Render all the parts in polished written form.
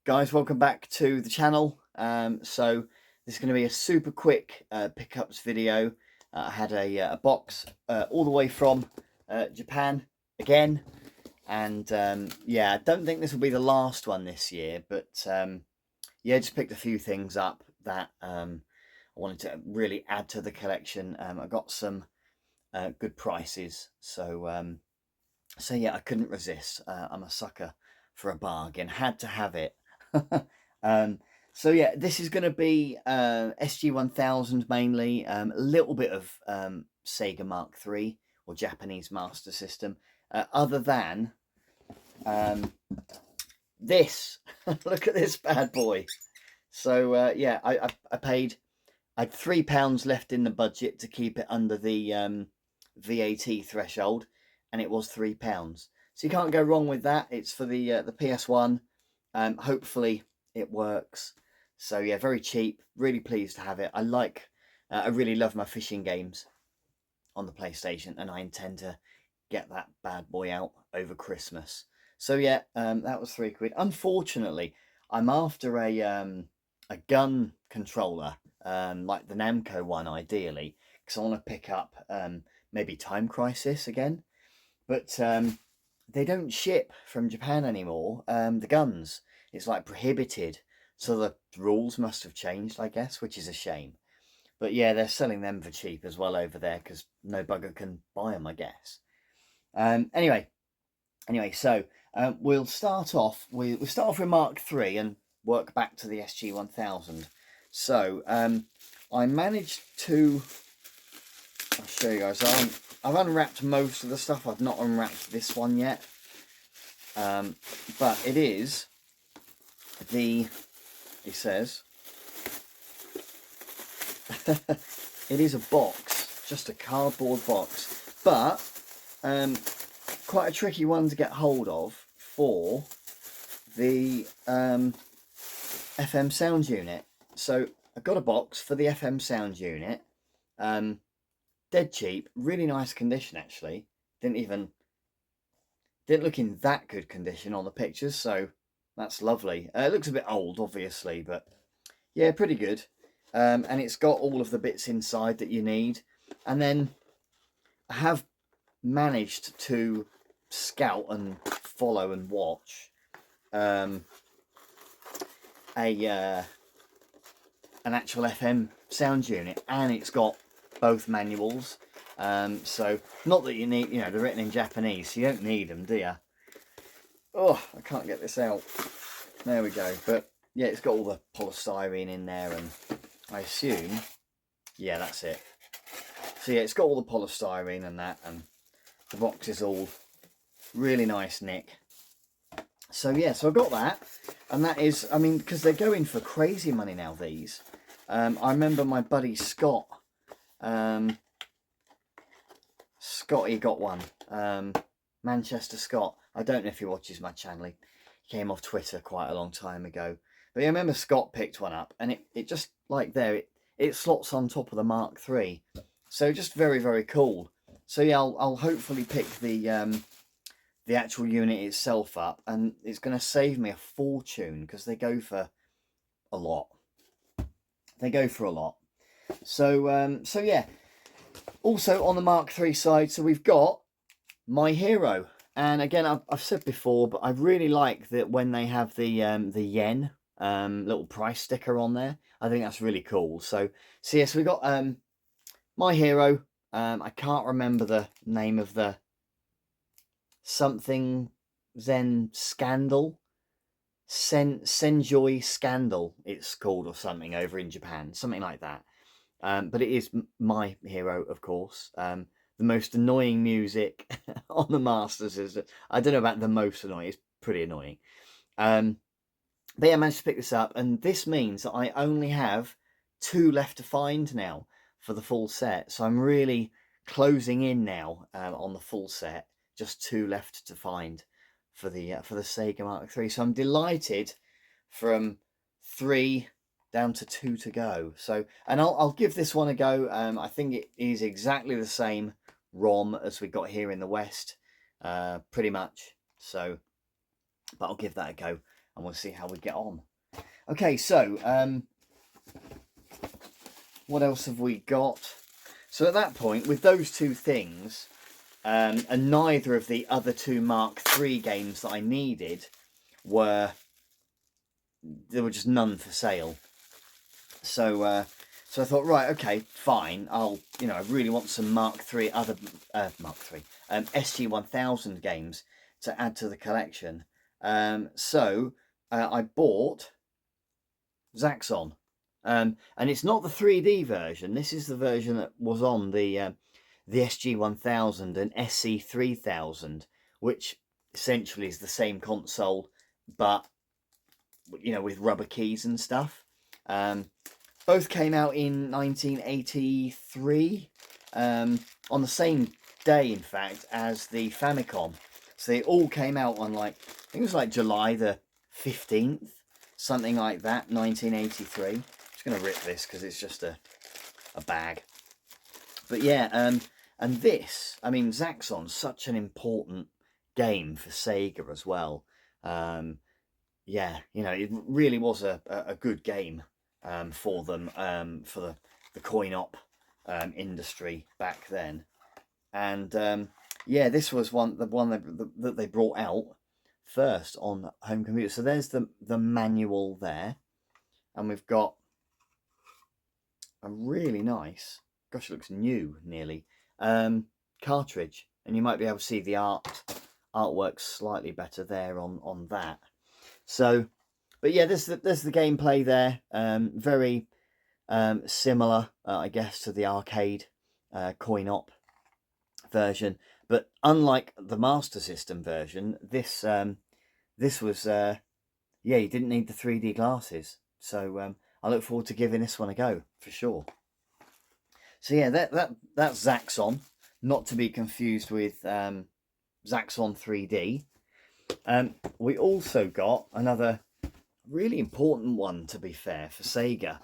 Guys, welcome back to the channel. So this is going to be a super quick pickups video. I had a box all the way from Japan again, and yeah, I don't think this will be the last one this year, but yeah, just picked a few things up that I wanted to really add to the collection. I got some good prices, so so yeah, I couldn't resist. I'm a sucker for a bargain, had to have it. um, so yeah, this is going to be SG1000 mainly, a little bit of Sega Mark III or Japanese Master System. Other than this, look at this bad boy. So yeah, I paid. I had £3 left in the budget to keep it under the VAT threshold, and it was £3. So you can't go wrong with that. It's for the PS1. Hopefully it works. So yeah, very cheap. Really pleased to have it. I really love my fishing games on the PlayStation, and I intend to get that bad boy out over Christmas. So yeah, that was £3. Unfortunately, I'm after a gun controller, like the Namco one, ideally, because I want to pick up maybe Time Crisis again. But they don't ship from Japan anymore. The guns, it's like prohibited. So the rules must have changed, I guess, which is a shame. But yeah, they're selling them for cheap as well over there because no bugger can buy them, I guess. Anyway, so we'll start off. We'll start off with Mark III and work back to the SG1000. So I managed to. I'll show you guys. I've unwrapped most of the stuff. I've not unwrapped this one yet. But it is the. It says. It is a box, just a cardboard box, but quite a tricky one to get hold of for the FM sound unit. So I got a box for the FM sound unit, dead cheap, really nice condition actually. Didn't look in that good condition on the pictures, so that's lovely. It looks a bit old, obviously, but yeah, pretty good. And it's got all of the bits inside that you need. And then I have managed to scout and follow and watch an actual FM sound unit, and it's got both manuals. So not that you need, they're written in Japanese, so you don't need them, do you? Oh, I can't get this out. There we go. But yeah, it's got all the polystyrene in there, and I assume, yeah, that's it. So yeah, it's got all the polystyrene and that, and the box is all really nice nick. So yeah, so I got that, and that is, I mean, because they're going for crazy money now, these. I remember my buddy Scott, Scotty got one, Manchester Scott. I don't know if he watches my channel. He came off Twitter quite a long time ago. But yeah, I remember Scott picked one up, and it just, like there, it slots on top of the Mark III. So just very, very cool. So yeah, I'll hopefully pick the actual unit itself up, and it's going to save me a fortune because they go for a lot. They go for a lot. So so yeah. Also on the Mark III side, so we've got My Hero, and again I've said before, but I really like that when they have the yen little price sticker on there. I think that's really cool. So yes, we got My Hero. I can't remember the name of the something Zen Scandal. Senjoy Scandal it's called, or something over in Japan, something like that. But it is My Hero, of course. The most annoying music on the Masters is, I don't know about the most annoying, it's pretty annoying. But yeah, I managed to pick this up, and this means that I only have 2 left to find now for the full set. So I'm really closing in now on the full set. Just 2 left to find for the Sega Mark III. So I'm delighted, from 3 down to 2 to go. So, and I'll give this one a go. I think it is exactly the same ROM as we got here in the West, pretty much. So, but I'll give that a go. and we'll see how we get on. Okay, so what else have we got? So at that point, with those two things, and neither of the other two Mark III games that I needed there were just none for sale. So so I thought, right, okay, fine. I really want some SG1000 games to add to the collection. So I bought Zaxxon. And it's not the 3D version. This is the version that was on the SG1000 and SC3000, which essentially is the same console, but with rubber keys and stuff. Both came out in 1983, on the same day, in fact, as the Famicom. So they all came out on, I think it was July the 15th, something like that, 1983. I'm just going to rip this because it's just a bag. But yeah, and this, I mean, Zaxxon's such an important game for Sega as well. Yeah, it really was a good game for them, for the coin-op industry back then. And yeah, this was the one that they brought out first on home computer. So there's the manual there, and we've got a really nice, gosh, it looks new nearly, cartridge, and you might be able to see the artwork slightly better there on that. So, but yeah, there's the gameplay there. Very similar, I guess, to the arcade coin-op version, but unlike the Master System version, this was yeah, you didn't need the 3D glasses. So I look forward to giving this one a go for sure. So yeah, that's Zaxxon, not to be confused with Zaxxon 3D. We also got another really important one, to be fair, for Sega.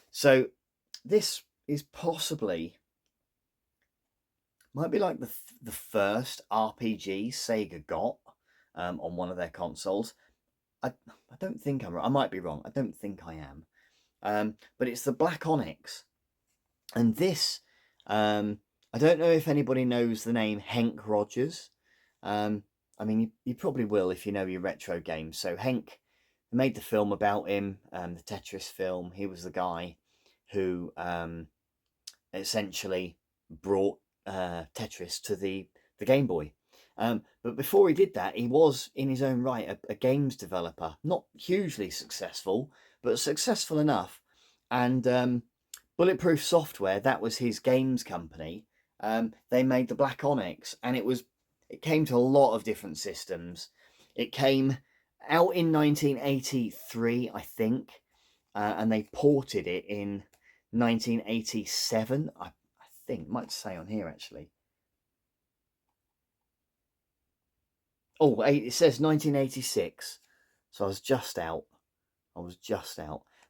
So this is might be like the first RPG Sega got on one of their consoles. I don't think I'm right. I might be wrong. I don't think I am. But it's the Black Onyx. And this, I don't know if anybody knows the name Henk Rogers. I mean, you probably will if you know your retro games. So Henk made the film about him, the Tetris film. He was the guy who essentially brought Tetris to the Game Boy. But before he did that, he was in his own right a games developer. Not hugely successful, but successful enough. And Bulletproof Software, that was his games company. They made the Black Onyx, and it came to a lot of different systems. It came out in 1983, I think, and they ported it in 1987. I think, might say on here actually. Oh, it says 1986, so I was just out.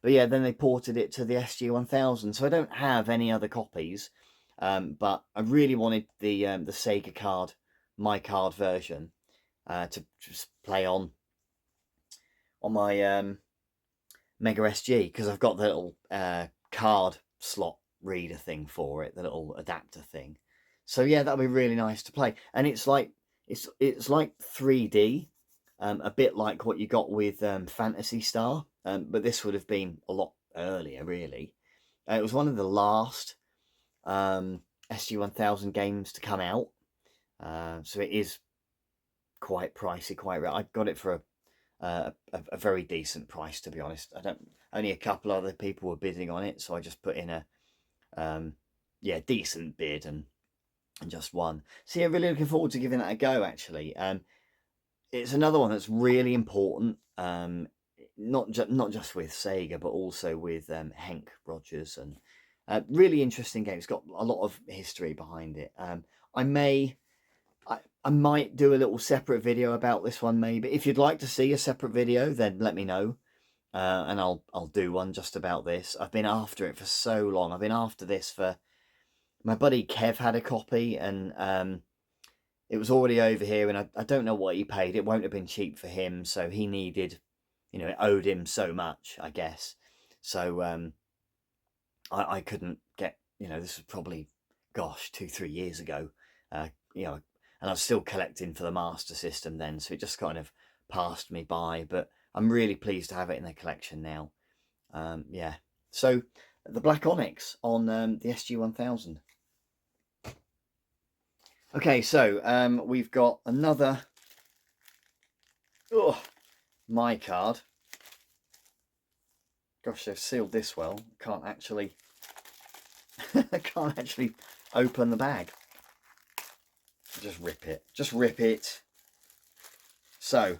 But yeah, then they ported it to the SG1000, so I don't have any other copies. But I really wanted the Sega card, my card version, to just play on my Mega SG, because I've got the little card slot reader thing for it, the little adapter thing. So yeah, that'll be really nice to play. And it's like 3D, a bit like what you got with Phantasy Star, but this would have been a lot earlier, really. It was one of the last SG1000 games to come out, so it is quite pricey, quite rare. I got it for a very decent price, to be honest. Only a couple other people were bidding on it, so I just put in a yeah, decent bid and just won. So yeah, really looking forward to giving that a go, actually. It's another one that's really important, not just with Sega, but also with Henk Rogers, and really interesting game. It's got a lot of history behind it. I might do a little separate video about this one, maybe. If you'd like to see a separate video, then let me know, and I'll do one just about this. I've been after it for so long. I've been after this for... My buddy Kev had a copy, and it was already over here, and I don't know what he paid. It won't have been cheap for him, so he needed, you know, it owed him so much, I guess. So I couldn't get, you know, this was probably, gosh, 2-3 years ago, you know, and I was still collecting for the Master System then, so it just kind of passed me by. But I'm really pleased to have it in the collection now. Yeah, so the Black Onyx on the SG1000. Okay, so we've got another my card. Gosh, they've sealed this well. Can't actually I can't actually open the bag. Just rip it. Just rip it. So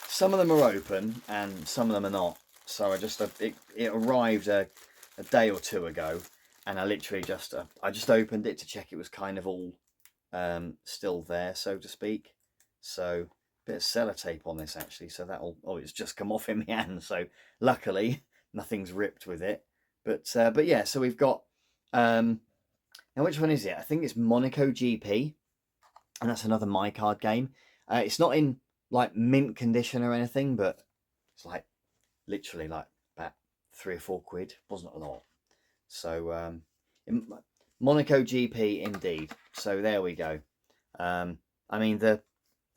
some of them are open and some of them are not. So I just it arrived a day or two ago, and I literally just I just opened it to check it was kind of all still there, so to speak. So a bit of sellotape on this actually, so that'll, oh, it's just come off in my hand, so luckily nothing's ripped with it. But yeah, so we've got now, which one is it? I think it's Monaco GP, and that's another my card game. It's not in like mint condition or anything, but it's like literally like about 3 or 4 quid. Wasn't a lot. So Monaco GP indeed. So there we go. I mean, the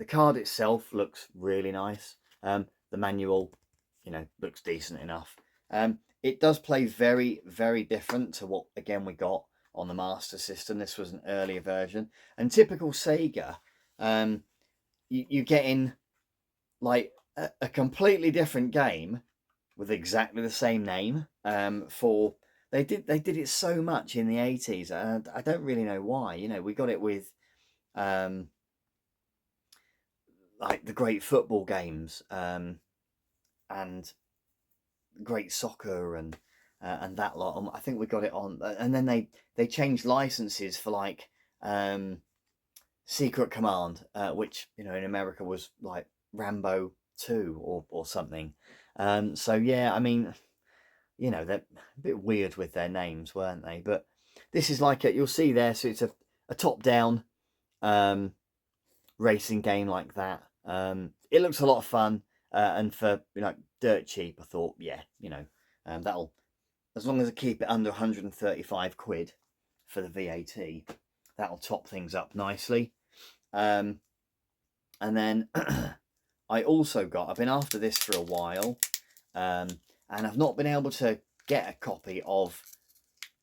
card itself looks really nice. The manual, you know, looks decent enough. It does play very, very different to what, again, we got on the Master System. This was an earlier version. And typical Sega, you get in like a completely different game with exactly the same name. For they did it so much in the 80s. I don't really know why. You know, we got it with like the great football games, and great soccer, and that lot. I think we got it on, and then they changed licenses for like Secret Command, which, you know, in America was like Rambo 2 or something. So yeah, I mean, you know, they're a bit weird with their names, weren't they? But this is like you'll see there, so it's a top-down racing game like that. It looks a lot of fun, and for, you know, dirt cheap, I thought, yeah, you know, that'll, as long as I keep it under 135 quid for the VAT, that'll top things up nicely. And then I also got, I've been after this for a while, and I've not been able to get a copy of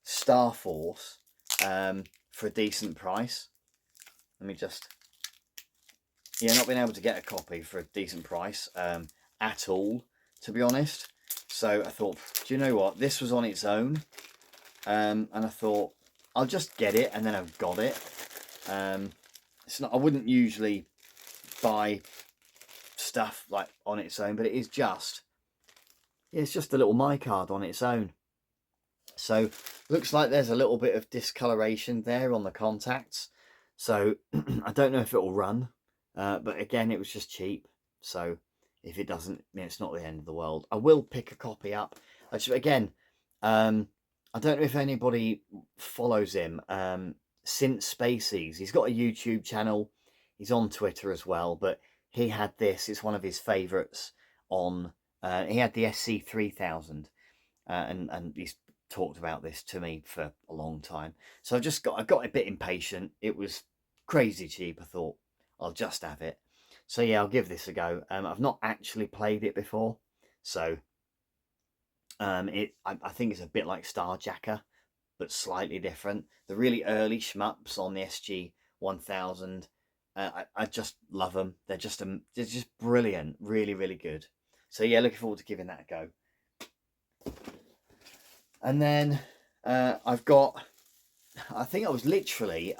Star Force for a decent price. Let me just, yeah, not been able to get a copy for a decent price at all, to be honest. So I thought, do you know what, this was on its own, and I thought I'll just get it, and then I've got it. It's not, I wouldn't usually buy stuff like on its own, but it is just, it's just a little my card on its own. So looks like there's a little bit of discoloration there on the contacts, so I don't know if it will run, but again, it was just cheap, so if it doesn't, I mean, it's not the end of the world. I will pick a copy up. Again, I don't know if anybody follows him, Since Spacies. He's got a YouTube channel, he's on Twitter as well, but he had this, it's one of his favourites on, he had the SC3000, and he's talked about this to me for a long time. So I got a bit impatient. It was crazy cheap. I thought I'll just have it. So yeah, I'll give this a go. I've not actually played it before, so I think it's a bit like Starjacker, but slightly different. The really early shmups on the SG1000, I just love them. They're just brilliant, really, really good. So yeah, looking forward to giving that a go. And then I've got, I think I was literally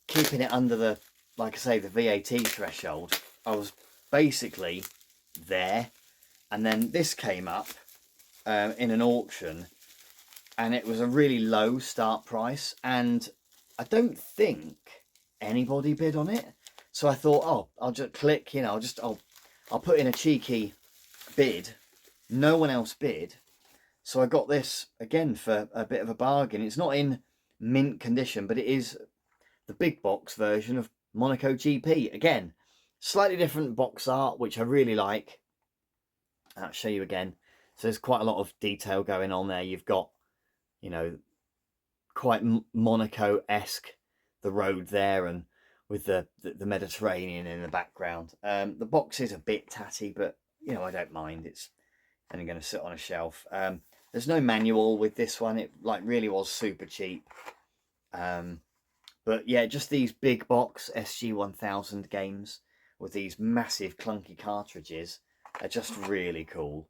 keeping it under the, like I say, the VAT threshold. I was basically there, and then this came up in an auction, and it was a really low start price, and I don't think anybody bid on it. So I thought, oh, I'll just click, you know, I'll put in a cheeky bid. No one else bid, So I got this again for a bit of a bargain. It's not in mint condition, but it is the big box version of Monaco GP. Again, slightly different box art, which I really like. I'll show you again. So there's quite a lot of detail going on there. You've got, you know, quite Monaco-esque, the road there, and with the Mediterranean in the background. The box is a bit tatty, but you know, I don't mind. It's only going to sit on a shelf. There's no manual with this one. It like really was super cheap. But yeah, just these big box SG1000 games with these massive clunky cartridges are just really cool.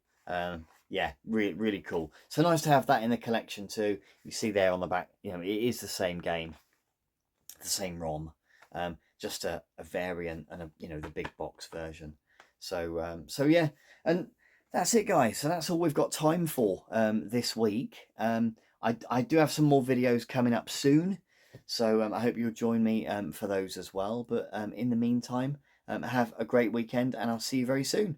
Yeah, really cool. So nice to have that in the collection too. You see there on the back, you know, it is the same game, the same ROM, just a variant and you know, the big box version. So yeah, and that's it, guys. So that's all we've got time for this week. I do have some more videos coming up soon, so I hope you'll join me for those as well. But in the meantime, have a great weekend, and I'll see you very soon.